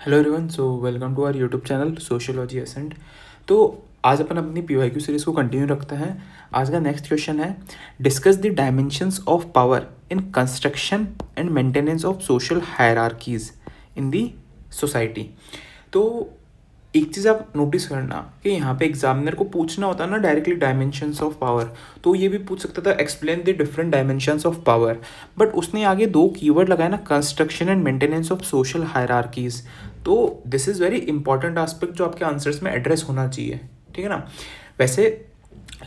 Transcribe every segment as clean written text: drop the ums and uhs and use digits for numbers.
Hello everyone, so welcome to our YouTube channel sociology ascent. तो आज अपन अपनी PYQ series को कंटिन्यू रखते हैं। आज का नेक्स्ट क्वेश्चन है, discuss the dimensions of power in construction and maintenance of social hierarchies in the society. तो एक चीज़ आप नोटिस करना कि यहाँ पे एग्जामिनर को पूछना होता है ना डायरेक्टली डायमेंशंस ऑफ पावर, तो ये भी पूछ सकता था explain the different dimensions of power, but उसने आगे दो कीवर्ड लगाया ना, construction and maintenance of social hierarchies. तो this is very important aspect जो आपके आंसर्स में एड्रेस होना चाहिए, ठीक है ना। वैसे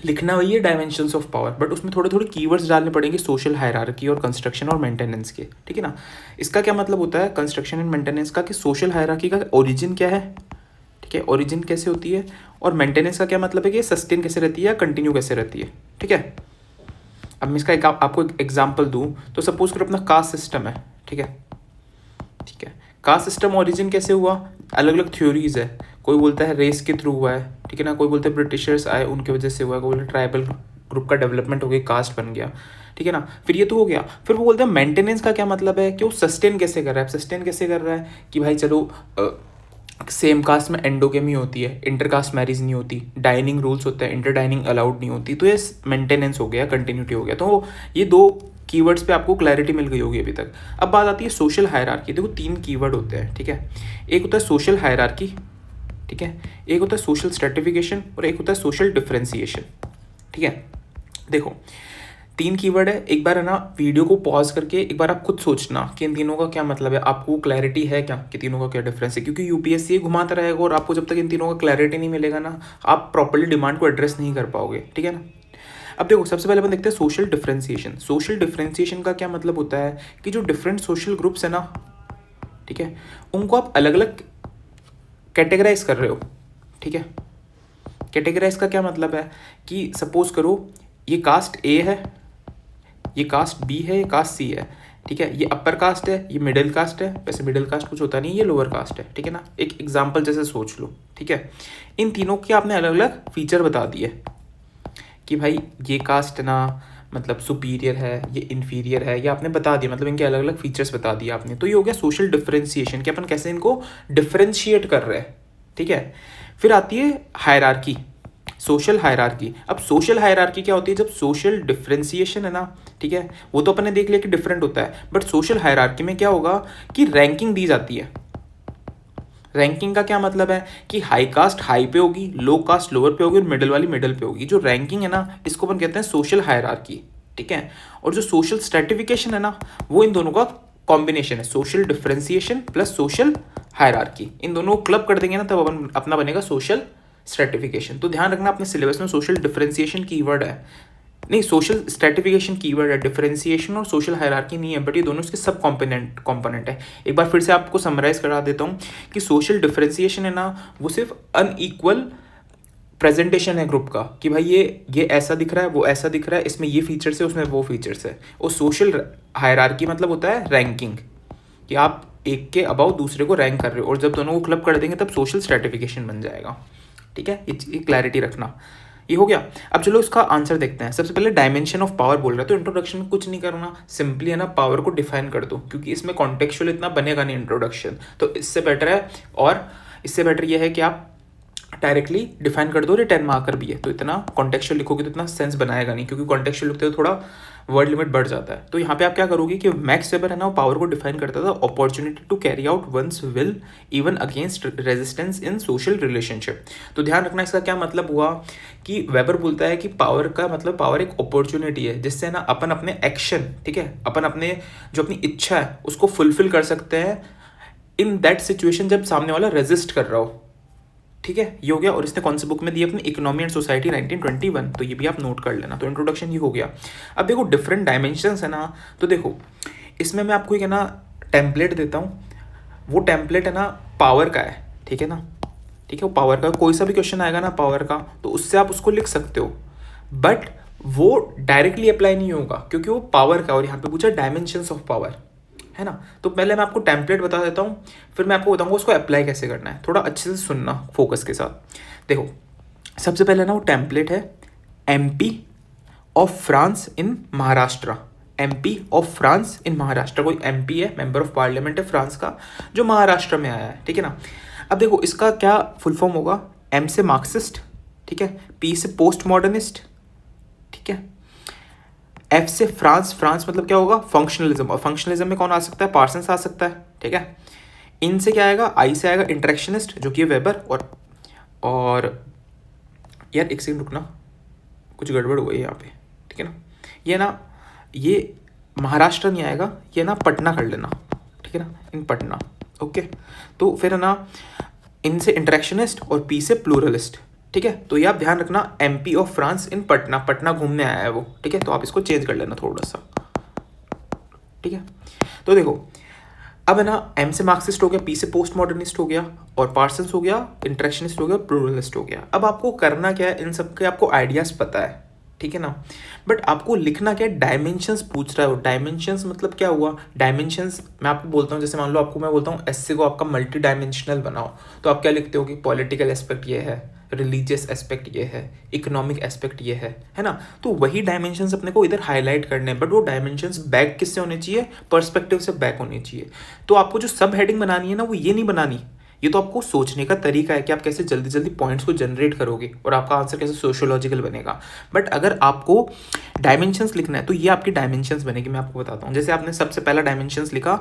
लिखना वही है डायमेंशंस ऑफ पावर, बट उसमें थोड़े थोड़े कीवर्ड्स डालने पड़ेंगे सोशल हायरार्की और कंस्ट्रक्शन और मेंटेनेंस के, ठीक है ना। इसका क्या मतलब होता है कंस्ट्रक्शन एंड मेंटेनेंस का, कि सोशल हायरार्की का ओरिजिन क्या है, ठीक है, ओरिजिन कैसे होती है, और मेंटेनेंस का क्या मतलब है कि सस्टेन कैसे रहती है या कंटिन्यू कैसे रहती है, ठीक है। अब मैं इसका आपको एक एग्जाम्पल दूँ तो सपोज करो अपना कास्ट सिस्टम है, ठीक है, ठीक है। कास्ट सिस्टम ओरिजिन कैसे हुआ, अलग अलग थ्योरीज है। कोई बोलता है रेस के थ्रू हुआ है, ठीक है ना, कोई बोलते हैं ब्रिटिशर्स आए उनकी वजह से हुआ है, कोई बोलते ट्राइबल ग्रुप का डेवलपमेंट हो गया, कास्ट बन गया, ठीक है ना। फिर ये तो हो गया, फिर वो बोलते हैं मेंटेनेंस का क्या मतलब है कि वो सस्टेन कैसे कर रहा है। सस्टेन कैसे कर रहा है कि भाई चलो सेम कास्ट में एंडोगेमी होती है, इंटर कास्ट मैरिज नहीं होती, डाइनिंग रूल्स होते हैं, इंटर डाइनिंग अलाउड नहीं होती, तो ये मेंटेनेंस हो गया, कंटिन्यूटी हो गया। तो ये दो कीवर्ड्स पे आपको क्लैरिटी मिल गई होगी अभी तक। अब बात आती है सोशल हायरार्की। देखो तीन कीवर्ड होते हैं, ठीक है। एक होता है सोशल हायरार्की, ठीक है, एक होता है सोशल स्ट्रेटिफिकेशन और एक होता है सोशल डिफरेंशिएशन, ठीक है। देखो तीन कीवर्ड है, एक बार है ना वीडियो को पॉज करके एक बार आप खुद सोचना कि इन तीनों का क्या मतलब है, आपको क्लैरिटी है क्या कि तीनों का क्या डिफरेंस है, क्योंकि यूपीएससी घुमाता रहेगा और आपको जब तक इन तीनों का क्लैरिटी नहीं मिलेगा ना, आप प्रॉपर्ली डिमांड को एड्रेस नहीं कर पाओगे, ठीक है ना। अब देखो सबसे पहले अपन देखते हैं सोशल डिफरेंशिएशन। सोशल डिफरेंशिएशन का क्या मतलब होता है कि जो डिफरेंट सोशल ग्रुप्स है ना, ठीक है, उनको आप अलग अलग कैटेगराइज कर रहे हो, ठीक है। कैटेगराइज का क्या मतलब है कि सपोज करो ये कास्ट ए है, ये कास्ट बी है, ये कास्ट सी है, ठीक है, ये अपर कास्ट है, ये मिडिल कास्ट है, वैसे मिडिल कास्ट कुछ होता नहीं, ये लोअर कास्ट है, ठीक है ना। एक एग्जाम्पल जैसे सोच लो, ठीक है। इन तीनों के आपने अलग अलग फीचर बता दिए कि भाई ये कास्ट ना मतलब सुपीरियर है, ये इन्फीरियर है, ये आपने बता दिया, मतलब इनके अलग अलग फीचर्स बता दिए आपने। तो ये हो गया सोशल डिफरेंशिएशन कि अपन कैसे इनको डिफरेंशिएट कर रहे हैं, ठीक है। फिर आती है हायरार्की, सोशल हायरार्की। अब सोशल हायरार्की क्या होती है, जब सोशल डिफरेंशिएशन है ना, ठीक है, वो तो अपन ने देख लिया कि डिफरेंट होता है, बट सोशल हायरार्की में क्या होगा कि रैंकिंग दी जाती है। रैंकिंग का क्या मतलब है कि हाई कास्ट हाई पे होगी, लो कास्ट लोअर पे होगी और मिडिल वाली मिडिल पे होगी। जो रैंकिंग है ना, इसको अपन कहते हैं सोशल हायरार्की, ठीक है। और जो सोशल स्ट्रेटिफिकेशन है ना, वो इन दोनों का कॉम्बिनेशन है, social differentiation plus social hierarchy. इन दोनों को क्लब कर देंगे ना, तब अपन अपना बनेगा सोशल स्ट्रेटिफिकेशन। तो ध्यान रखना अपने सिलेबस में सोशल डिफरेंशिएशन कीवर्ड है, नहीं सोशल स्ट्रेटिफिकेशन कीवर्ड है, डिफरेंशिएशन और सोशल हायरार्की नहीं है, बट ये दोनों इसके सब कॉम्पोनेंट है। एक बार फिर से आपको समराइज करा देता हूँ कि सोशल डिफरेंशिएशन है ना, वो सिर्फ अनइक्वल प्रेजेंटेशन है ग्रुप का, कि भाई ये ऐसा दिख रहा है, वो ऐसा दिख रहा है, इसमें ये फीचर्स है, उसमें वो फीचर्स है। और सोशल हायरार्की मतलब होता है रैंकिंग, कि आप एक के अबाउ दूसरे को रैंक कर रहे हो, और जब दोनों को क्लब कर देंगे तब सोशल स्ट्रेटिफिकेशन बन जाएगा, ठीक है। ये क्लैरिटी रखना, ये हो गया। अब चलो इसका आंसर देखते हैं। सबसे पहले डायमेंशन ऑफ पावर बोल रहा है, तो इंट्रोडक्शन में कुछ नहीं करना, सिंपली है ना पावर को डिफाइन कर दो, क्योंकि इसमें कॉन्टेक्चुअल इतना बनेगा नहीं इंट्रोडक्शन, तो इससे बेटर है, और इससे बेटर ये है कि आप डायरेक्टली डिफाइन कर दो, और 10 मार्कर भी है, तो इतना कॉन्टेक्चुअल लिखोगे तो इतना सेंस बनाएगा नहीं, क्योंकि कॉन्टेक्चुअल लिखते हो थोड़ा वर्ड लिमिट बढ़ जाता है। तो यहाँ पे आप क्या करोगे कि मैक्स वेबर है ना, वो पावर को डिफाइन करता था, opportunity to carry out one's will even against resistance in social relationship. तो ध्यान रखना इसका क्या मतलब हुआ कि वेबर बोलता है कि पावर का मतलब पावर एक अपॉर्चुनिटी है, जिससे ना अपन अपने एक्शन, ठीक है, अपन अपने जो अपनी इच्छा है उसको फुलफिल कर सकते हैं इन दैट सिचुएशन जब सामने वाला रेजिस्ट कर रहा हो, ठीक है। ये हो गया, और इसने कौन सी बुक में दी अपनी इकोनॉमी एंड सोसाइटी 1921, तो ये भी आप नोट कर लेना। तो इंट्रोडक्शन ये हो गया। अब देखो डिफरेंट डायमेंशंस है ना, तो देखो इसमें मैं आपको एक है ना टेम्पलेट देता हूँ, वो टेम्पलेट है ना पावर का है, ठीक है ना, ठीक है। वो पावर का कोई सा भी क्वेश्चन आएगा ना पावर का, तो उससे आप उसको लिख सकते हो, बट वो डायरेक्टली अप्लाई नहीं होगा क्योंकि वो पावर का, और यहाँ पे पूछा डायमेंशंस ऑफ पावर, है ना। तो पहले मैं आपको टेम्पलेट बता देता हूँ, फिर मैं आपको बताऊंगा उसको अप्लाई कैसे करना है। थोड़ा अच्छे से सुनना फोकस के साथ। देखो सबसे पहले ना वो टेम्पलेट है MP of France in Maharashtra, MP of France in Maharashtra. कोई MP है, मेंबर ऑफ पार्लियामेंट है फ्रांस का, जो महाराष्ट्र में आया है, ठीक है ना। अब देखो इसका क्या फुल फॉर्म होगा, M से मार्क्सिस्ट, ठीक है, P से पोस्ट मॉडर्निस्ट, ठीक है, F से फ्रांस, फ्रांस मतलब क्या होगा, फंक्शनलिज्म, और फंक्शनलिज्म में कौन आ सकता है, पार्सन्स आ सकता है, ठीक है। इन से क्या आएगा, I से आएगा इंटरेक्शनिस्ट, जो कि वेबर, और यार एक सेकंड रुकना, कुछ गड़बड़ हुई है यहाँ पे, ठीक है ना। ये ना, ये महाराष्ट्र नहीं आएगा, ये ना पटना कर लेना, ठीक है ना, इन पटना, ओके। तो फिर है ना, इनसे इंटरेक्शनिस्ट और P से प्लूरलिस्ट, ठीक है। तो ये आप ध्यान रखना, MP of France in Patna, Patna घूमने आया है वो, ठीक है। तो आप इसको चेंज कर लेना थोड़ा सा, ठीक है। तो देखो अब है ना, M से मार्क्सिस्ट हो गया, P से पोस्ट मॉडर्निस्ट हो गया, और पार्सन्स हो गया, इंटरेक्शनिस्ट हो गया, प्लूरलिस्ट हो गया। अब आपको करना क्या है, इन सब के आपको आइडियाज़ पता है, ठीक है ना, बट आपको लिखना क्या है, डायमेंशंस पूछ रहा है वो। डायमेंशंस मतलब क्या हुआ, डायमेंशंस मैं आपको बोलता हूँ, जैसे मान लो आपको मैं बोलता हूँ एस्से को आपका मल्टी डायमेंशनल बनाओ, तो आप क्या लिखते हो कि पॉलिटिकल एस्पेक्ट ये है, रिलीजियस एस्पेक्ट ये है, इकोनॉमिक एस्पेक्ट ये है ना। तो वही डायमेंशंस अपने को इधर हाईलाइट करने हैं, बट वो डायमेंशंस बैक किससे होने चाहिए, पर्सपेक्टिव से बैक होनी चाहिए। तो आपको जो सब हेडिंग बनानी है ना, वो ये नहीं बनानी, ये तो आपको सोचने का तरीका है कि आप कैसे जल्दी जल्दी पॉइंट्स को जनरेट करोगे और आपका आंसर कैसे सोशियोलॉजिकल बनेगा। बट अगर आपको डायमेंशंस लिखना है तो ये आपकी डायमेंशंस बनेगी। मैं आपको बताता हूँ, जैसे आपने सबसे पहला डायमेंशंस लिखा,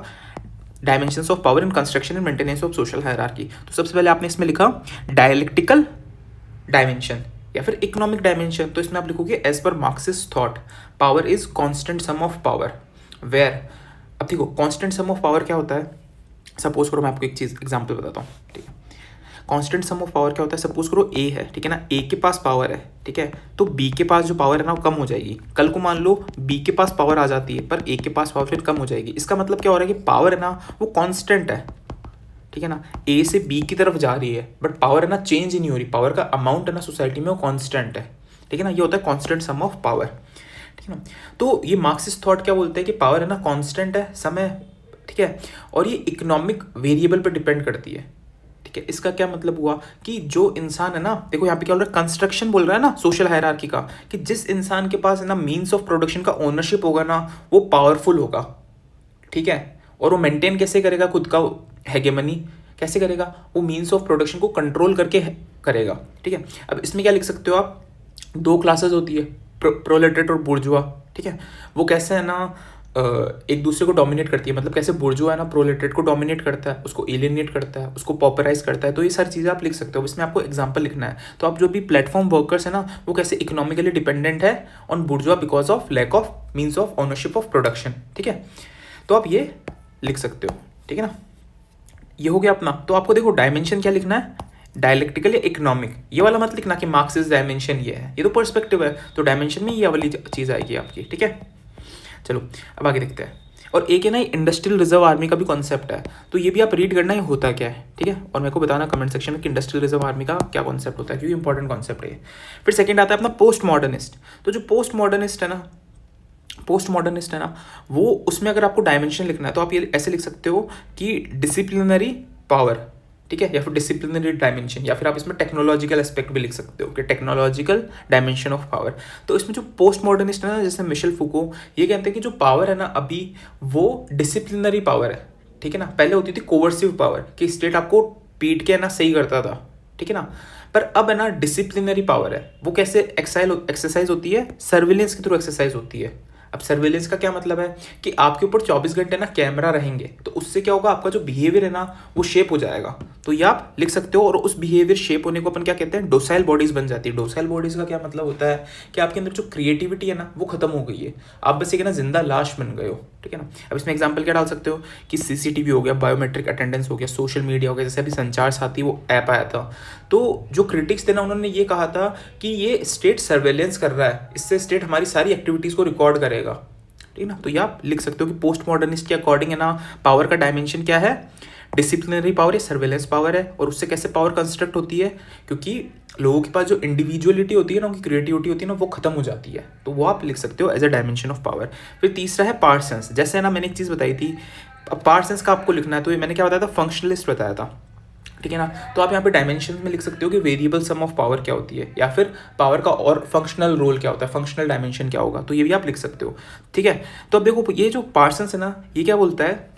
dimensions of power in construction and maintenance of social hierarchy, तो सबसे पहले आपने इसमें लिखा डायलेक्टिकल डायमेंशन या फिर इकोनॉमिक डायमेंशन। तो इसमें आप लिखोगे as per Marxist thought power is constant sum of power, where, अब देखो कांस्टेंट सम ऑफ पावर क्या होता है, सपोज करो मैं आपको एक चीज़ एग्जांपल बताता हूँ, ठीक है। कांस्टेंट सम ऑफ पावर क्या होता है, सपोज करो A है, ठीक है ना, A के पास पावर है, ठीक है, तो B के पास जो पावर है ना वो कम हो जाएगी। कल को मान लो B के पास पावर आ जाती है पर A के पास पावर फिर कम हो जाएगी। इसका मतलब क्या हो रहा है कि पावर है ना वो कांस्टेंट है, ठीक है ना, A से B की तरफ जा रही है बट पावर है ना चेंज ही नहीं हो रही, पावर का अमाउंट है ना सोसाइटी में वो कांस्टेंट है, ठीक है ना। ये होता है कांस्टेंट सम ऑफ पावर, ठीक है ना। तो ये मार्क्सिस्ट थॉट क्या बोलते हैं कि पावर है ना कांस्टेंट है, समय, ठीक है, और ये इकोनॉमिक वेरिएबल पर डिपेंड करती है, ठीक है। इसका क्या मतलब हुआ कि जो इंसान है ना, देखो यहाँ पे क्या बोल रहा है, कंस्ट्रक्शन बोल रहा है ना सोशल हायरार्की का, कि जिस इंसान के पास है ना मीन्स ऑफ प्रोडक्शन का ओनरशिप होगा ना वो पावरफुल होगा, ठीक है, और वो मेंटेन कैसे करेगा खुद का हेगेमनी, कैसे करेगा, वो मीन्स ऑफ प्रोडक्शन को कंट्रोल करके करेगा, ठीक है। अब इसमें क्या लिख सकते हो आप, दो क्लासेस होती है, प्रोलेटेट और बुर्जुआ, ठीक है। वो कैसे है ना एक दूसरे को डोमिनेट करती है, मतलब कैसे बुर्जुआ है ना प्रोलेटेट को डोमिनेट करता है, उसको एलियनेट करता है, उसको पॉपुलराइज करता है। तो ये सारी चीज़ें आप लिख सकते हो, इसमें आपको एग्जांपल लिखना है। तो आप जो भी प्लेटफॉर्म वर्कर्स है ना वो कैसे इकोनॉमिकली डिपेंडेंट है on bourgeois because of lack of means of ownership of production, ठीक है। तो आप ये लिख सकते हो, ठीक है ना। ये हो गया अपना। तो आपको देखो डायमेंशन क्या लिखना है, डायलेक्टिकल या इकोनॉमिक, ये वाला मत लिखना कि मार्क्सिस्ट डायमेंशन ये है, ये तो पर्सपेक्टिव है। तो डायमेंशन में ये वाली चीज़ आएगी आपकी, ठीक है। चलो अब आगे देखते हैं। और एक है ना इंडस्ट्रियल रिजर्व आर्मी का भी कॉन्सेप्ट है, तो ये भी आप रीड करना, ये होता क्या है, ठीक है, और मेरे को बताना कमेंट सेक्शन में कि इंडस्ट्रियल रिजर्व आर्मी का क्या कॉन्सेप्ट होता है, क्योंकि इंपॉर्टेंट कॉन्सेप्ट है। फिर सेकंड आता है अपना पोस्ट मॉडर्निस्ट। तो जो पोस्ट मॉडर्निस्ट है ना, वो उसमें अगर आपको डायमेंशन लिखना है तो आप ये ऐसे लिख सकते हो कि डिसिप्लिनरी पावर, ठीक है, या फिर डिसिप्लिनरी डायमेंशन, या फिर आप इसमें टेक्नोलॉजिकल एस्पेक्ट भी लिख सकते हो कि टेक्नोलॉजिकल डायमेंशन ऑफ पावर। तो इसमें जो पोस्ट मॉडर्निस्ट है ना, जैसे मिशेल फुको, ये कहते हैं कि जो पावर है ना अभी वो डिसिप्लिनरी पावर है, ठीक है ना। पहले होती थी कोवर्सिव पावर कि स्टेट आपको पीट के ना सही करता था, ठीक है ना, पर अब है ना डिसिप्लिनरी पावर है, वो कैसे एक्सरसाइज होती है, सर्विलेंस के थ्रू एक्सरसाइज होती है। अब सर्विलेंस का क्या मतलब है कि आपके ऊपर 24 घंटे ना कैमरा रहेंगे, तो उससे क्या होगा, आपका जो बिहेवियर है ना वो शेप हो जाएगा। तो ये आप लिख सकते हो, और उस बिहेवियर शेप होने को अपन क्या कहते हैं, डोसाइल बॉडीज बन जाती है। डोसाइल बॉडीज का क्या मतलब होता है कि आपके अंदर जो क्रिएटिविटी है ना वो खत्म हो गई है, आप बस एक ना जिंदा लाश बन गए हो, ठीक है ना। अब इसमें एग्जाम्पल क्या डाल सकते हो कि CCTV हो गया, बायोमेट्रिक अटेंडेंस हो गया, सोशल मीडिया हो गया, जैसे अभी संचार साथी वो ऐप आया था। तो जो क्रिटिक्स थे ना उन्होंने ये कहा था कि ये स्टेट सर्वेलेंस कर रहा है, इससे स्टेट हमारी सारी एक्टिविटीज़ को रिकॉर्ड करेगा, ठीक है ना। तो ये आप लिख सकते हो कि पोस्ट मॉडर्निस्ट के अकॉर्डिंग है ना पावर का डायमेंशन क्या है, डिसिप्लिनरी पावर या सर्वेलेंस पावर है। और उससे कैसे पावर कंस्ट्रक्ट होती है, क्योंकि लोगों के पास जो इंडिविजुअलिटी होती है ना, उनकी क्रिएटिविटी होती है ना, वो खत्म हो जाती है। तो वो आप लिख सकते हो as a dimension of power. फिर तीसरा है पार्सन्स। जैसे ना मैंने एक चीज़ बताई थी, अब पार्सन्स का आपको लिखना है, तो ये मैंने क्या बताया था, फंक्शनलिस्ट बताया था, ठीक है ना। तो आप यहाँ पे डायमेंशन में लिख सकते हो कि वेरिएबल सम ऑफ पावर क्या होती है, या फिर पावर का और फंक्शनल रोल क्या होता है, फंक्शनल डायमेंशन क्या होगा, तो ये भी आप लिख सकते हो। ठीक है, तो अब देखो ये जो पार्सन्स है ना, ये क्या बोलता है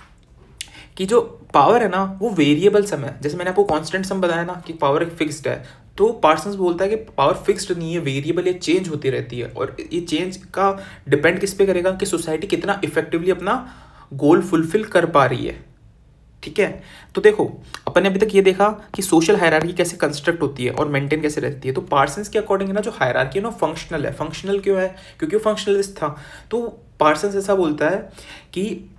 कि जो पावर है ना वो वेरिएबल सम है। जैसे मैंने आपको कांस्टेंट सम बताया ना कि पावर एक फिक्स्ड है, तो पार्सन्स बोलता है कि पावर फिक्स्ड नहीं है, वेरिएबल, ये चेंज होती रहती है। और ये चेंज का डिपेंड किस पे करेगा कि सोसाइटी कितना इफेक्टिवली अपना गोल फुलफिल कर पा रही है। ठीक है, तो देखो अपन ने अभी तक ये देखा कि सोशल हायरार्की कैसे कंस्ट्रक्ट होती है और मेंटेन कैसे रहती है। तो पार्सन्स के अकॉर्डिंग ना जो हायरार्की है ना फंक्शनल है। फंक्शनल क्यों है? क्योंकि वो फंक्शनलिस्ट था। तो पार्सन्स ऐसा बोलता है कि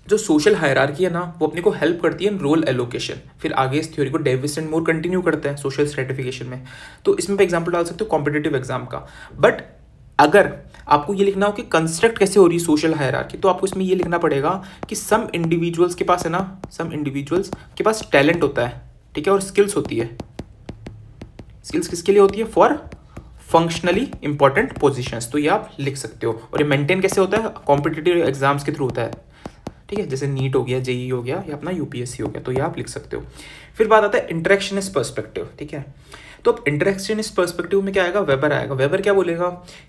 जो सोशल हायरार्की है ना वो अपने को हेल्प करती है रोल एलोकेशन। फिर आगे इस थ्योरी को डेविस एंड मूर कंटिन्यू करते हैं सोशल स्ट्रेटिफिकेशन में। तो इसमें एग्जांपल डाल सकते हो कॉम्पिटिटिव एग्जाम का। बट अगर आपको ये लिखना हो कि कंस्ट्रक्ट कैसे हो रही है सोशल हायरार्की, तो आपको इसमें ये लिखना पड़ेगा कि सम इंडिविजुअल्स के पास है ना, सम इंडिविजुअल्स के पास टैलेंट होता है, ठीक है, और स्किल्स होती है। स्किल्स किसके लिए होती है? For functionally important positions. तो ये आप लिख सकते हो। और ये मेंटेन कैसे होता है? कॉम्पिटिटिव एग्जाम्स के थ्रू होता है। ठीक है, जैसे नीट हो गया, जेई हो गया, या अपना यूपीएससी हो गया, तो ये आप लिख सकते हो। फिर बात आता है इंटरेक्शनिस्ट पर्सपेक्टिव। ठीक है, तो अब इंटरेक्शनिस्ट पर्सपेक्टिव में क्या आएगा? वेबर आएगा। वेबर क्या बोलेगा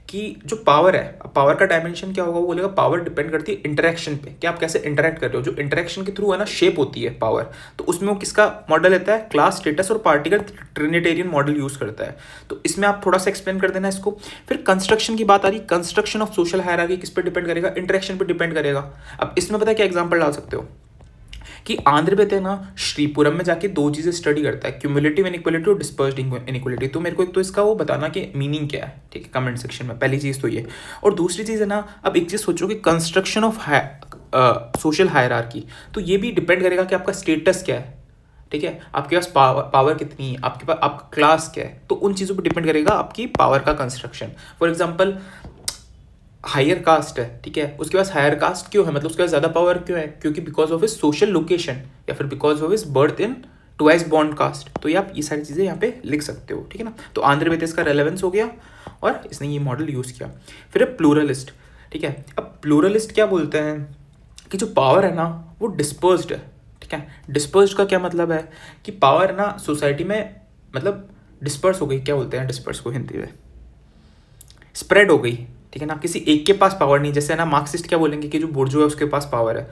कि जो पावर है, पावर का डायमेंशन क्या होगा? वो बोलेगा पावर डिपेंड करती है इंटरेक्शन पे, कि आप कैसे इंटरेक्ट कर रहे हो। जो इंटरेक्शन के थ्रू है ना शेप होती है पावर, तो उसमें वो किसका मॉडल लेता है? क्लास, स्टेटस और पार्टी का ट्रिनिटेरियन मॉडल यूज करता है। तो इसमें आप थोड़ा सा एक्सप्लेन कर देना इसको। फिर कंस्ट्रक्शन की बात आ रही, कंस्ट्रक्शन ऑफ सोशल हायरार्की किस पे डिपेंड करेगा? इंटरेक्शन पे डिपेंड करेगा। अब इसमें पता है क्या एग्जांपल डाल सकते हो कि आंध्र में थे ना, श्रीपुरम में जाके दो चीजें स्टडी करता है, क्यूमुलेटिव इनइक्वालिटी और डिस्पर्स्ड इनइक्वालिटी। तो मेरे को एक तो इसका वो बताना कि मीनिंग क्या है, ठीक है, कमेंट सेक्शन में। पहली चीज तो ये। और दूसरी चीज है ना, अब एक चीज सोचो कि कंस्ट्रक्शन ऑफ सोशल हायरार्की, तो ये भी डिपेंड करेगा कि आपका स्टेटस क्या है। ठीक है, आपके पास पावर कितनी है, आपके पास आपका क्लास क्या है, तो उन चीज़ों पर डिपेंड करेगा आपकी पावर का construction. For example higher caste है, ठीक है, उसके पास हायर कास्ट क्यों है, मतलब उसके पास ज़्यादा पावर क्यों है? क्योंकि because of his social location, या फिर because of his birth in twice बॉन्ड कास्ट। तो ये आप ये सारी चीज़ें यहाँ पे लिख सकते हो। ठीक है ना, तो आंध्र में इसका रेलेवेंस हो गया और इसने ये मॉडल यूज़ किया। फिर है प्लूरलिस्ट। ठीक है, अब प्लूरलिस्ट क्या बोलते हैं कि जो पावर है ना वो डिस्पर्स्ड है। ठीक है, डिस्पर्स्ड का क्या मतलब है कि पावर ना सोसाइटी में मतलब डिस्पर्स हो गई। क्या बोलते हैं डिस्पर्स को हिंदी में? स्प्रेड हो गई। ठीक है ना, किसी एक के पास पावर नहीं। जैसे ना मार्क्सिस्ट क्या बोलेंगे कि जो बुर्जो है उसके पास पावर है।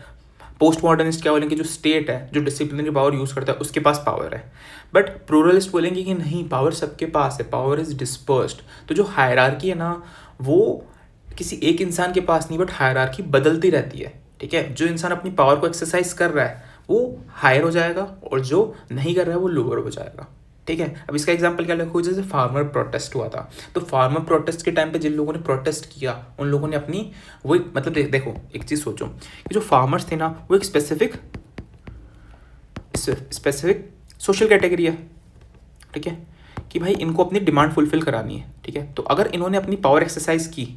पोस्ट मॉडर्निस्ट क्या बोलेंगे? जो स्टेट है, जो डिसिप्लिनरी पावर यूज करता है, उसके पास पावर है। बट प्लूरलिस्ट बोलेंगे कि नहीं, पावर सबके पास है, पावर इज डिस्पर्स्ड। तो जो हायरार्की है ना वो किसी एक इंसान के पास नहीं, बट हायरार्की बदलती रहती है। ठीक है, जो इंसान अपनी पावर को एक्सरसाइज कर रहा है वो हायर हो जाएगा और जो नहीं कर रहा है वो लोअर हो जाएगा। ठीक है, अब इसका एग्जांपल क्या लिखो? जैसे फार्मर प्रोटेस्ट हुआ था, तो फार्मर प्रोटेस्ट के टाइम पे जिन लोगों ने प्रोटेस्ट किया उन लोगों ने अपनी वो मतलब देखो एक चीज़ सोचो कि जो फार्मर्स थे ना वो एक स्पेसिफिक सोशल कैटेगरी है। ठीक है, कि भाई इनको अपनी डिमांड फुलफिल करानी है। ठीक है, तो अगर इन्होंने अपनी पावर एक्सरसाइज की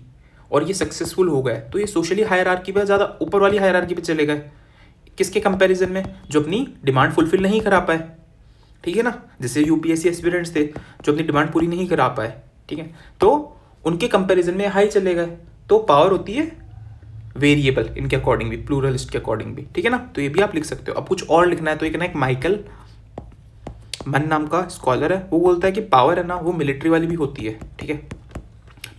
और ये सक्सेसफुल हो गए तो ये सोशली हायरार्की पे ज़्यादा ऊपर वाली हायरार्की पे चले गए। किसके कंपैरिजन में? जो अपनी डिमांड फुलफिल नहीं करा पाए। ठीक है ना, जैसे यूपीएससी एस्पिरेंट्स थे जो अपनी डिमांड पूरी नहीं करा पाए। ठीक है, तो उनके कंपैरिजन में हाई चले गए। तो पावर होती है वेरिएबल इनके अकॉर्डिंग भी, प्लूरलिस्ट के अकॉर्डिंग भी। ठीक है ना, तो ये भी आप लिख सकते हो। अब कुछ और लिखना है तो एक ना एक माइकल मन नाम का स्कॉलर है, वो बोलता है कि पावर है ना वो मिलिट्री वाली भी होती है। ठीक है,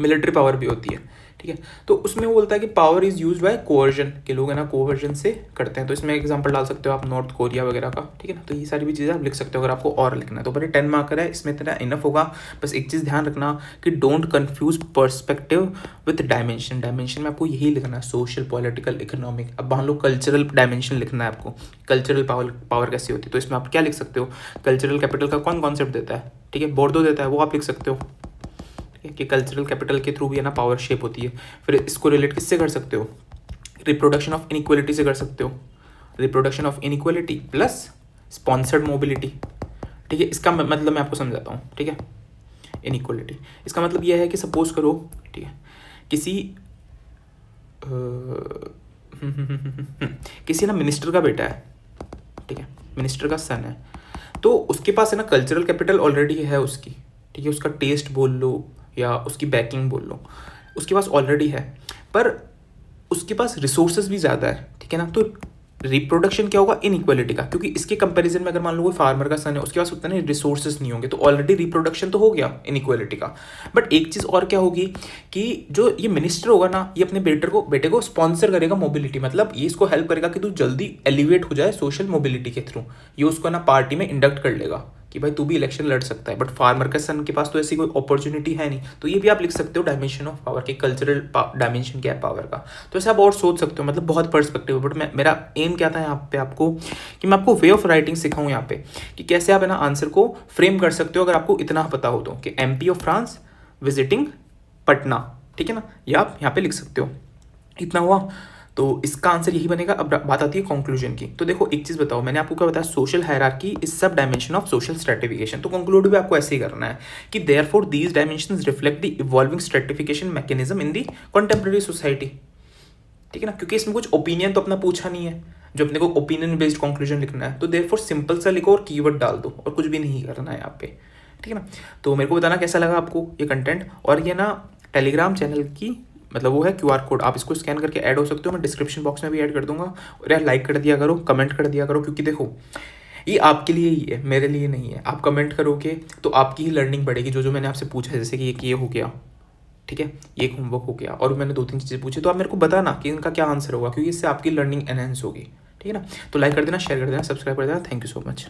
मिलिट्री पावर भी होती है। ठीक है, तो उसमें वो बोलता है कि power is use by coercion, के लोग है ना कोवर्जन से करते हैं। तो इसमें एग्जांपल डाल सकते हो आप नॉर्थ कोरिया वगैरह का। ठीक है ना, तो ये सारी भी चीज़ें आप लिख सकते हो अगर आपको और लिखना है तो। बड़े 10 मार्कर है, इसमें इतना इनफ होगा। बस एक चीज़ ध्यान रखना कि don't confuse perspective with dimension. Dimension में आपको यही लिखना है, सोशल, पॉलिटिकल, इकोनॉमिक। अब मान लो कल्चरल डायमेंशन लिखना है आपको, कल्चरल पावर कैसी होती है, तो इसमें आप क्या लिख सकते हो? कल्चरल कैपिटल का कौन कॉन्सेप्ट देता है? ठीक है, बोर्डो देता है, वो आप लिख सकते हो कि कल्चरल कैपिटल के थ्रू भी है ना पावर शेप होती है। फिर इसको रिलेट किससे कर सकते हो? रिप्रोडक्शन ऑफ इनइक्वालिटी से कर सकते हो। Reproduction of inequality plus sponsored mobility. ठीक है, इसका मतलब मैं आपको समझाता हूँ। ठीक है, इनइक्वालिटी इसका मतलब यह है कि सपोज करो, ठीक है, किसी ना मिनिस्टर का बेटा है, ठीक है, मिनिस्टर का सन है, तो उसके पास है ना कल्चरल कैपिटल ऑलरेडी है उसकी। ठीक है, उसका टेस्ट बोल लो या उसकी बैकिंग बोल लो, उसके पास ऑलरेडी है, पर उसके पास रिसोर्सेज भी ज़्यादा है। ठीक है ना, तो रिप्रोडक्शन क्या होगा, इनइक्वालिटी का, क्योंकि इसके कंपैरिजन में अगर मान लो कोई फार्मर का सन है, उसके पास उतना नहीं रिसोर्सेज नहीं होंगे, तो ऑलरेडी रिप्रोडक्शन तो हो गया इनइक्वालिटी का। बट एक चीज़ और क्या होगी कि जो ये मिनिस्टर होगा ना, ये अपने बेटे को स्पॉन्सर करेगा मोबिलिटी, मतलब ये इसको हेल्प करेगा कि तू जल्दी एलिवेट हो जाए सोशल मोबिलिटी के थ्रू। ये उसको ना पार्टी में इंडक्ट कर लेगा कि भाई तू भी इलेक्शन लड़ सकता है। बट फार्मर का सन के पास तो ऐसी कोई अपॉर्चुनिटी है नहीं। तो ये भी आप लिख सकते हो डायमेंशन ऑफ पावर के, कल्चरल डायमेंशन क्या है पावर का। तो ऐसे आप और सोच सकते हो, मतलब बहुत पर्सपेक्टिव। बट मेरा एम क्या था यहाँ पे आपको, कि मैं आपको वे ऑफ राइटिंग सिखाऊँ यहाँ पे, कि कैसे आप है ना आंसर को फ्रेम कर सकते हो, अगर आपको इतना पता हो तो, कि MP of France visiting Patna, ठीक है ना, ये आप यहाँ पे लिख सकते हो। इतना हुआ, तो इसका आंसर यही बनेगा। अब बात आती है कंक्लूजन की। तो देखो एक चीज़ बताओ, मैंने आपको क्या बताया, सोशल हायरार्की इज सब डायमेंशन ऑफ सोशल स्ट्रेटिफिकेशन। तो कंक्लूड भी आपको ऐसे ही करना है कि therefore these dimensions reflect the evolving stratification mechanism in the contemporary society, ठीक है ना, क्योंकि इसमें कुछ ओपिनियन तो अपना पूछा नहीं है, जो अपने को ओपिनियन बेस्ड कंक्लूजन लिखना है। तो देयरफॉर सिंपल सा लिखो और कीवर्ड डाल दो, और कुछ भी नहीं करना है यहाँ पे, ठीक है ना। तो मेरे को बताना कैसा लगा आपको ये कंटेंट। और ये ना टेलीग्राम चैनल की मतलब वो है QR कोड, आप इसको स्कैन करके ऐड हो सकते हो, मैं डिस्क्रिप्शन बॉक्स में भी ऐड कर दूंगा। और यार लाइक कर दिया करो, कमेंट कर दिया करो, क्योंकि देखो ये आपके लिए ही है, मेरे लिए नहीं है। आप कमेंट करोगे तो आपकी ही लर्निंग बढ़ेगी। जो मैंने आपसे पूछा, जैसे कि ये हो गया, ठीक है, ये होमवर्क हो गया, और मैंने 2-3 चीज़ें पूछी, तो आप मेरे को बताना कि इनका क्या आंसर होगा, क्योंकि इससे आपकी लर्निंग एनहेंस होगी, ठीक है ना। तो लाइक कर देना, शेयर कर देना, सब्सक्राइब कर देना। Thank you so much.